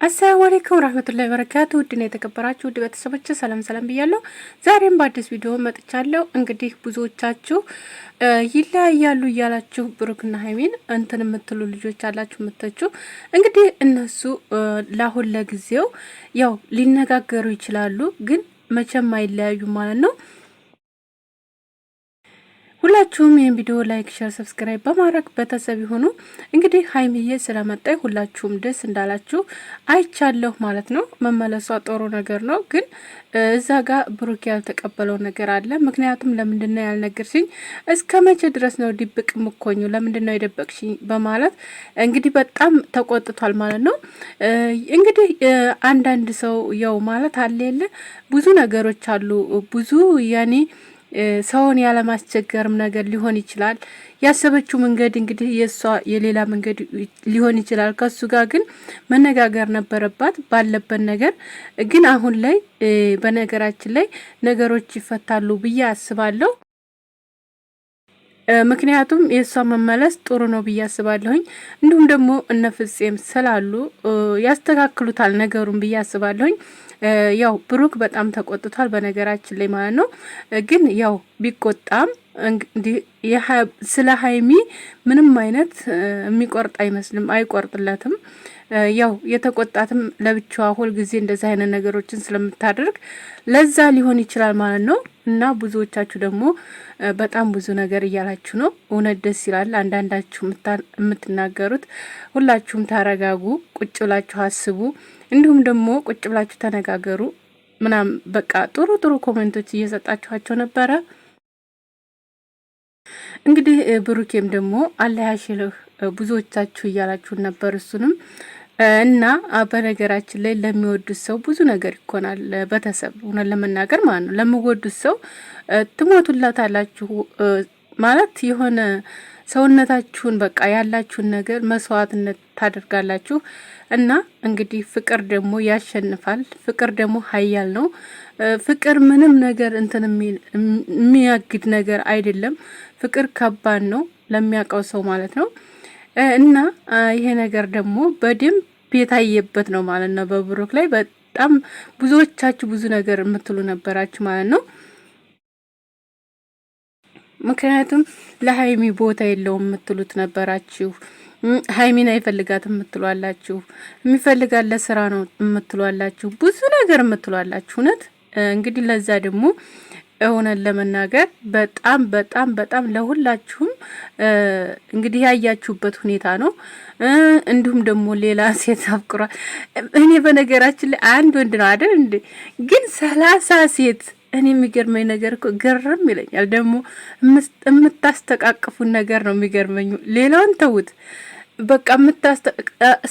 አሰላሙ አለይኩም ወራህመቱላሂ ወበረካቱ። ውድና የተከበራችሁ ውድ ቤተሰቦች ሰላም ብያለሁ። ዛሬም በአዲስ ቪዲዮ መጥቻለሁ። እንግዲህ ብዙዎቻችሁ ይለያያሉ እያላችሁ ብሩክና ሀይሚን እንትን የምትሉ ልጆች አላችሁ የምትቹ። እንግዲህ እነሱ ለአሁን ለጊዜው ያው ሊነጋገሩ ይችላሉ፣ ግን መቼም አይለያዩ ማለት ነው። ሁላችሁም ይህን ቪዲዮ ላይክ፣ ሼር፣ ሰብስክራይብ በማድረግ ቤተሰብ ይሁኑ። እንግዲህ ሀይሚዬ ስለመጣይ ሁላችሁም ደስ እንዳላችሁ አይቻለሁ ማለት ነው። መመለሷ ጥሩ ነገር ነው፣ ግን እዛ ጋር ብሩክ ያልተቀበለው ነገር አለ። ምክንያቱም ለምንድነው ያልነገርሽኝ? እስከ መቼ ድረስ ነው ድብቅ ምኮኙ? ለምንድነው የደበቅሽኝ? በማለት እንግዲህ በጣም ተቆጥቷል ማለት ነው። እንግዲህ አንዳንድ ሰው ያው ማለት አለ የለ ብዙ ነገሮች አሉ ብዙ ያኔ ሰውን ያለማስቸገርም ነገር ሊሆን ይችላል። ያሰበችው መንገድ እንግዲህ የሷ የሌላ መንገድ ሊሆን ይችላል። ከሱ ጋር ግን መነጋገር ነበረባት ባለበት ነገር። ግን አሁን ላይ በነገራችን ላይ ነገሮች ይፈታሉ ብዬ አስባለሁ። ምክንያቱም የሷ መመለስ ጥሩ ነው ብዬ አስባለሁኝ። እንዲሁም ደግሞ እነ ፍጼም ስላሉ ያስተካክሉታል ነገሩን ብዬ አስባለሁኝ። ያው ብሩክ በጣም ተቆጥቷል በነገራችን ላይ ማለት ነው። ግን ያው ቢቆጣም እንግዲህ ስለ ሀይሚ ምንም አይነት የሚቆርጥ አይመስልም፣ አይቆርጥለትም። ያው የተቆጣትም ለብቻዋ ሁል ጊዜ እንደዚህ አይነት ነገሮችን ስለምታደርግ ለዛ ሊሆን ይችላል ማለት ነው። እና ብዙዎቻችሁ ደግሞ በጣም ብዙ ነገር እያላችሁ ነው። እውነት ደስ ይላል አንዳንዳችሁ የምትናገሩት። ሁላችሁም ታረጋጉ፣ ቁጭ ብላችሁ አስቡ፣ እንዲሁም ደግሞ ቁጭ ብላችሁ ተነጋገሩ ምናምን በቃ ጥሩ ኮሜንቶች እየሰጣችኋቸው ነበረ። እንግዲህ ብሩኬም ደግሞ አላህ ያሽልህ ብዙዎቻችሁ እያላችሁን ነበር እሱንም እና በነገራችን ላይ ለሚወዱት ሰው ብዙ ነገር ይኮናል። ቤተሰብ ሆነን ለመናገር ማለት ነው። ለምወዱት ሰው ትሞቱላታላችሁ ማለት የሆነ ሰውነታችሁን በቃ ያላችሁን ነገር መስዋዕትነት ታደርጋላችሁ። እና እንግዲህ ፍቅር ደግሞ ያሸንፋል። ፍቅር ደግሞ ኃያል ነው። ፍቅር ምንም ነገር እንትን የሚያግድ ነገር አይደለም። ፍቅር ከባድ ነው ለሚያውቀው ሰው ማለት ነው። እና ይሄ ነገር ደግሞ በደንብ የታየበት ነው ማለት ነው። በብሩክ ላይ በጣም ብዙዎቻችሁ ብዙ ነገር የምትሉ ነበራችሁ ማለት ነው። ምክንያቱም ለሀይሚ ቦታ የለውም የምትሉት ነበራችሁ። ሀይሚን አይፈልጋትም የምትሏላችሁ፣ የሚፈልጋት ለስራ ነው የምትሏላችሁ፣ ብዙ ነገር የምትሏላችሁ። እውነት እንግዲህ ለዛ ደግሞ እውነት ለመናገር በጣም ለሁላችሁም እንግዲህ ያያችሁበት ሁኔታ ነው። እንዲሁም ደግሞ ሌላ ሴት አፍቅሯል። እኔ በነገራችን ላይ አንድ ወንድ ነው አይደል እንዴ? ግን 30 ሴት እኔ የሚገርመኝ ነገር እኮ ገርም ይለኛል። ደግሞ የምታስተቃቅፉን ነገር ነው የሚገርመኝ። ሌላውን ተውት በቃ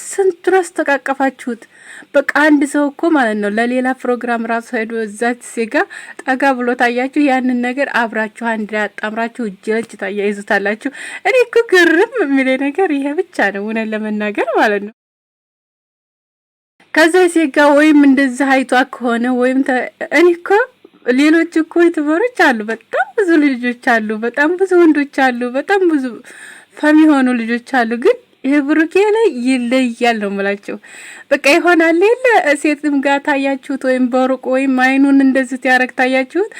ስንቱን አስተቃቀፋችሁት። በቃ አንድ ሰው እኮ ማለት ነው ለሌላ ፕሮግራም ራሱ ሄዶ እዛች ሴጋ ጠጋ ብሎ ታያችሁ፣ ያንን ነገር አብራችሁ አንድ ላይ አጣምራችሁ እጅ ለእጅ ታያይዙታላችሁ። እኔ እኮ ግርም የሚለኝ ነገር ይሄ ብቻ ነው እውነት ለመናገር ማለት ነው። ከዛ ሴጋ ወይም እንደዚህ አይቷ ከሆነ ወይም እኔ እኮ ሌሎች እኮ ዩቲዩበሮች አሉ፣ በጣም ብዙ ልጆች አሉ፣ በጣም ብዙ ወንዶች አሉ፣ በጣም ብዙ ፈሚሆኑ ልጆች አሉ። ግን ይሄ ብሩኬ ላይ ይለያል ነው የምላቸው። በቃ ይሆናል የለ ሴትም ጋር ታያችሁት ወይም በሩቅ ወይም አይኑን እንደዚህ ያረግ ታያችሁት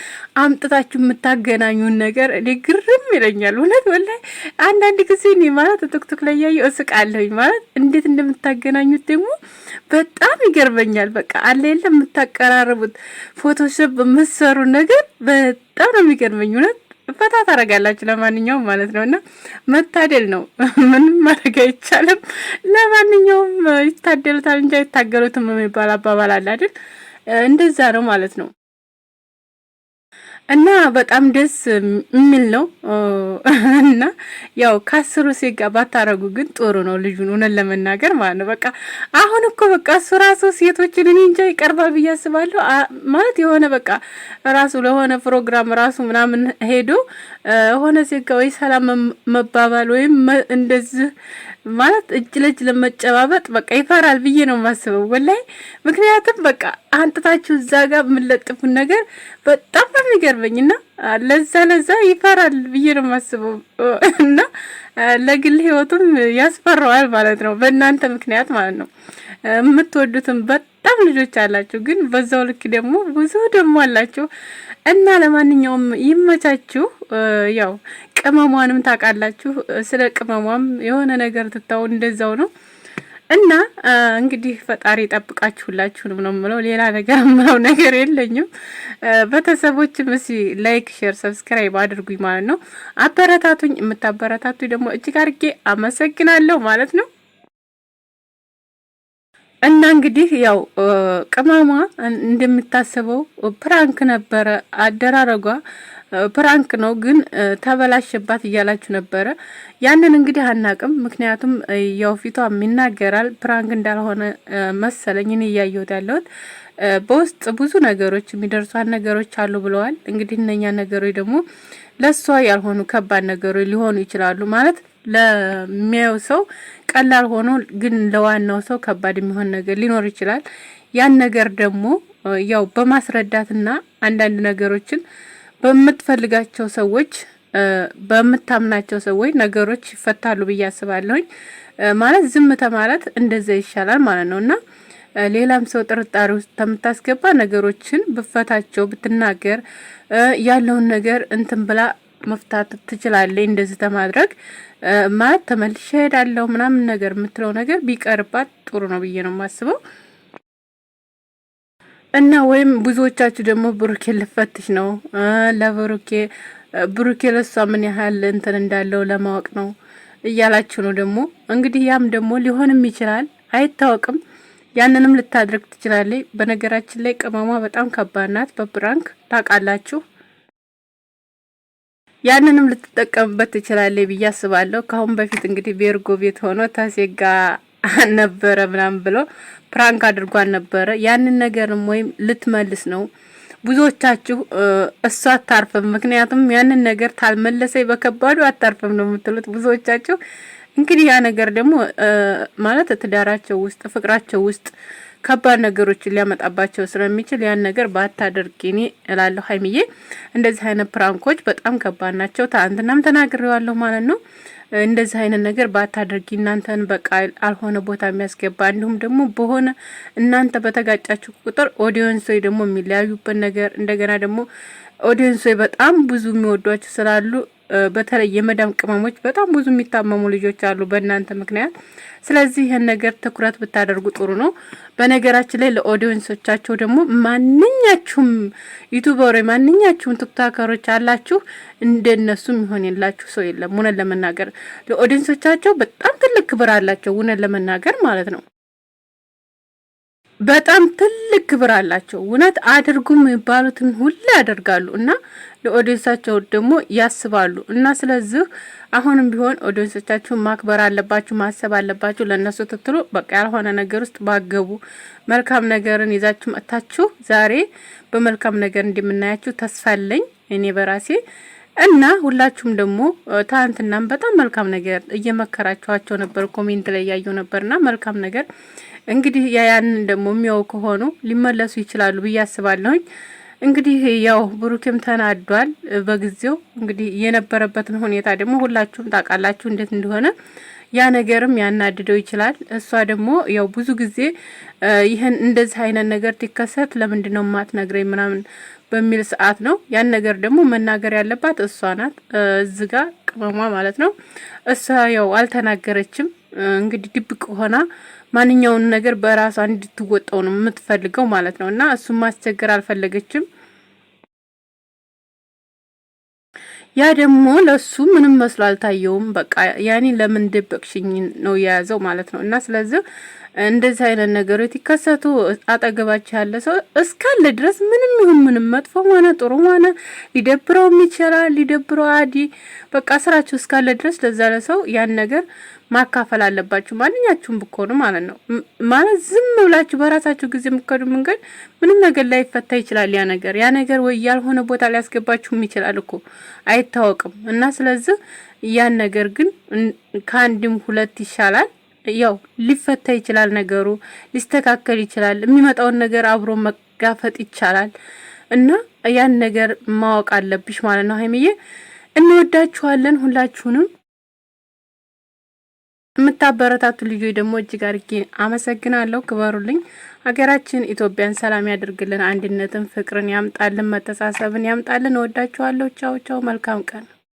አምጥታችሁ የምታገናኙን ነገር እኔ ግርም ይለኛል እውነት። ወላሂ አንዳንድ ጊዜ እኔ ማለት ቲክቶክ ላይ ያየው እስቃለሁኝ ማለት እንዴት እንደምታገናኙት ደግሞ በጣም ይገርመኛል። በቃ አለ የለ የምታቀራርቡት ፎቶሾፕ የምትሰሩ ነገር በጣም ነው የሚገርመኝ እውነት። ፈታ ታረጋላችሁ ለማንኛውም ማለት ነውና መታደል ነው። ምንም ማድረግ አይቻልም። ለማንኛውም ይታደሉታል እንጂ አይታገሉትም የሚባል አባባል አለ አይደል? እንደዛ ነው ማለት ነው። እና በጣም ደስ የሚል ነው። እና ያው ከአስሩ ሴት ጋር ባታረጉ ግን ጥሩ ነው ልጁን እውነት ለመናገር ማለት ነው። በቃ አሁን እኮ በቃ እሱ ራሱ ሴቶችን እኔ እንጃ ይቀርባል ብዬ አስባለሁ ማለት የሆነ በቃ ራሱ ለሆነ ፕሮግራም ራሱ ምናምን ሄዶ ሆነ ሴት ጋር ወይ ሰላም መባባል ወይም እንደዚህ ማለት እጅ ለእጅ ለመጨባበጥ በቃ ይፈራል ብዬ ነው የማስበው ወላሂ። ምክንያቱም በቃ አንጥታችሁ እዛ ጋር የምንለጥፉን ነገር በጣም ነው የሚገርመኝና ለዛ ይፈራል ብዬ ነው የማስበው እና ለግል ህይወቱም ያስፈራዋል ማለት ነው፣ በእናንተ ምክንያት ማለት ነው። የምትወዱትም በጣም ልጆች አላችሁ፣ ግን በዛው ልክ ደግሞ ብዙ ደግሞ አላችሁ እና ለማንኛውም ይመቻችሁ። ያው ቅመሟንም ታውቃላችሁ፣ ስለ ቅመሟም የሆነ ነገር ትታው እንደዛው ነው እና እንግዲህ ፈጣሪ ጠብቃችሁላችሁንም ነው የምለው። ሌላ ነገር የምለው ነገር የለኝም። ቤተሰቦችም እስኪ ላይክ፣ ሼር፣ ሰብስክራይብ አድርጉኝ ማለት ነው። አበረታቱኝ። የምታበረታቱኝ ደግሞ እጅግ አድርጌ አመሰግናለሁ ማለት ነው። እና እንግዲህ ያው ቅመሟ እንደምታስበው ፕራንክ ነበረ አደራረጓ ፕራንክ ነው ግን ተበላሽባት እያላችሁ ነበረ። ያንን እንግዲህ አናቅም፣ ምክንያቱም ያው ፊቷም ይናገራል ፕራንክ እንዳልሆነ መሰለኝ እኔ እያየሁት ያለሁት። በውስጥ ብዙ ነገሮች የሚደርሷን ነገሮች አሉ ብለዋል። እንግዲህ እነኛ ነገሮች ደግሞ ለሷ ያልሆኑ ከባድ ነገሮች ሊሆኑ ይችላሉ ማለት ለሚያየው ሰው ቀላል ሆኖ ግን ለዋናው ሰው ከባድ የሚሆን ነገር ሊኖር ይችላል። ያን ነገር ደግሞ ያው በማስረዳትና አንዳንድ ነገሮችን በምትፈልጋቸው ሰዎች በምታምናቸው ሰዎች ነገሮች ይፈታሉ ብዬ አስባለሁኝ። ማለት ዝምታ ማለት እንደዛ ይሻላል ማለት ነውና ሌላም ሰው ጥርጣሬ ውስጥ ከምታስገባ ነገሮችን ብፈታቸው ብትናገር ያለውን ነገር እንትን ብላ መፍታት ትችላለች። እንደዚህ ተማድረግ ማለት ተመልሼ ሄዳለሁ ምናምን ነገር የምትለው ነገር ቢቀርባት ጥሩ ነው ብዬ ነው የማስበው። እና ወይም ብዙዎቻችሁ ደግሞ ብሩኬ ልፈትሽ ነው ብሩኬ ለሷ ምን ያህል እንትን እንዳለው ለማወቅ ነው እያላችሁ ነው። ደግሞ እንግዲህ ያም ደግሞ ሊሆንም ይችላል አይታወቅም። ያንንም ልታድርግ ትችላለች። በነገራችን ላይ ቅመሟ በጣም ከባድ ናት። በፕራንክ ታውቃላችሁ። ያንንም ልትጠቀምበት ትችላለች ብዬ አስባለሁ። ካሁን በፊት እንግዲህ ቤርጎ ቤት ሆኖ ታሴጋ ነበረ ምናምን ብሎ ፕራንክ አድርጓን ነበረ። ያንን ነገርም ወይም ልትመልስ ነው። ብዙዎቻችሁ እሷ አታርፍም፣ ምክንያቱም ያንን ነገር ታልመለሰኝ በከባዱ አታርፍም ነው የምትሉት ብዙዎቻችሁ። እንግዲህ ያ ነገር ደግሞ ማለት ትዳራቸው ውስጥ ፍቅራቸው ውስጥ ከባድ ነገሮችን ሊያመጣባቸው ስለሚችል ያን ነገር ባታደርጊ እኔ እላለሁ። ሀይሚዬ እንደዚህ አይነት ፕራንኮች በጣም ከባድ ናቸው። ትናንትናም ተናግሬዋለሁ ማለት ነው። እንደዚህ አይነት ነገር ባታደርጊ እናንተን በቃ አልሆነ ቦታ የሚያስገባ እንዲሁም ደግሞ በሆነ እናንተ በተጋጫችሁ ቁጥር ኦዲየንሶች ደግሞ የሚለያዩበት ነገር እንደገና ደግሞ ኦዲየንሶች በጣም ብዙ የሚወዷችሁ ስላሉ በተለይ የመዳም ቅመሞች በጣም ብዙ የሚታመሙ ልጆች አሉ በእናንተ ምክንያት። ስለዚህ ይህን ነገር ትኩረት ብታደርጉ ጥሩ ነው። በነገራችን ላይ ለኦዲየንሶቻቸው ደግሞ ማንኛችሁም ዩቲዩበሮች ማንኛችሁም ቲክቶከሮች አላችሁ እንደነሱ የሚሆን የላችሁ ሰው የለም። እውነት ለመናገር ለኦዲየንሶቻቸው በጣም ትልቅ ክብር አላቸው። እውነት ለመናገር ማለት ነው በጣም ትልቅ ክብር አላቸው። እውነት አድርጉ የሚባሉትን ሁሉ ያደርጋሉ እና ለኦዲየንሳቸው ደግሞ ያስባሉ እና ስለዚህ አሁንም ቢሆን ኦዲየንሶቻችሁን ማክበር አለባችሁ፣ ማሰብ አለባችሁ። ለነሱ ትትሉ በቃ ያልሆነ ነገር ውስጥ ባገቡ መልካም ነገርን ይዛችሁ መጥታችሁ ዛሬ በመልካም ነገር እንደምናያችሁ ተስፋ አለኝ እኔ በራሴ እና ሁላችሁም ደግሞ ታንትናም በጣም መልካም ነገር እየመከራችኋቸው ነበር። ኮሜንት ላይ ያየው ነበርና መልካም ነገር እንግዲህ ያንን ደግሞ የሚያው ከሆኑ ሊመለሱ ይችላሉ ብዬ አስባለሁኝ። እንግዲህ ያው ብሩክም ተናዷል በጊዜው እንግዲህ የነበረበትን ሁኔታ ደግሞ ሁላችሁም ታውቃላችሁ እንዴት እንደሆነ። ያ ነገርም ያናድደው ይችላል። እሷ ደግሞ ያው ብዙ ጊዜ ይሄን እንደዚህ አይነት ነገር ትከሰት ለምንድነው ማትነግረኝ ምናምን በሚል ሰዓት ነው ያን ነገር ደግሞ መናገር ያለባት እሷ ናት። እዚህ ጋር ቅመሟ ማለት ነው። እሷ ያው አልተናገረችም። እንግዲህ ድብቅ ሆና ማንኛውን ነገር በራሷ እንድትወጣው ነው የምትፈልገው ማለት ነው። እና እሱን ማስቸገር አልፈለገችም። ያ ደግሞ ለሱ ምንም መስሎ አልታየውም። በቃ ያኔ ለምን ደበቅሽኝ ነው የያዘው ማለት ነው። እና ስለዚህ እንደዚህ አይነት ነገሮች ይከሰቱ አጠገባችሁ ያለ ሰው እስካለ ድረስ ምንም ይሁን ምንም መጥፎ ሆነ ጥሩ ሆነ ሊደብረውም ይችላል ሊደብረው አዲ በቃ ስራችሁ እስካለ ድረስ ለዛ ለሰው ያን ነገር ማካፈል አለባችሁ። ማንኛችሁም ብትሆኑ ማለት ነው። ማለት ዝም ብላችሁ በራሳችሁ ጊዜ የምትከዱ መንገድ ምንም ነገር ላይ ይፈታ ይችላል። ያ ነገር ወይ ያልሆነ ቦታ ሊያስገባችሁም ይችላል እኮ አይታወቅም። እና ስለዚህ ያን ነገር ግን ከአንድም ሁለት ይሻላል። ያው ሊፈታ ይችላል፣ ነገሩ ሊስተካከል ይችላል፣ የሚመጣውን ነገር አብሮ መጋፈጥ ይቻላል። እና ያን ነገር ማወቅ አለብሽ ማለት ነው። ሀይሚዬ እንወዳችኋለን ሁላችሁንም። የምታበረታቱ ልጆች ደግሞ እጅግ አድርጌ አመሰግናለሁ። ክበሩልኝ። ሀገራችን ኢትዮጵያን ሰላም ያድርግልን፣ አንድነትን ፍቅርን ያምጣልን፣ መተሳሰብን ያምጣልን። እወዳችኋለሁ። ቻው ቻው። መልካም ቀን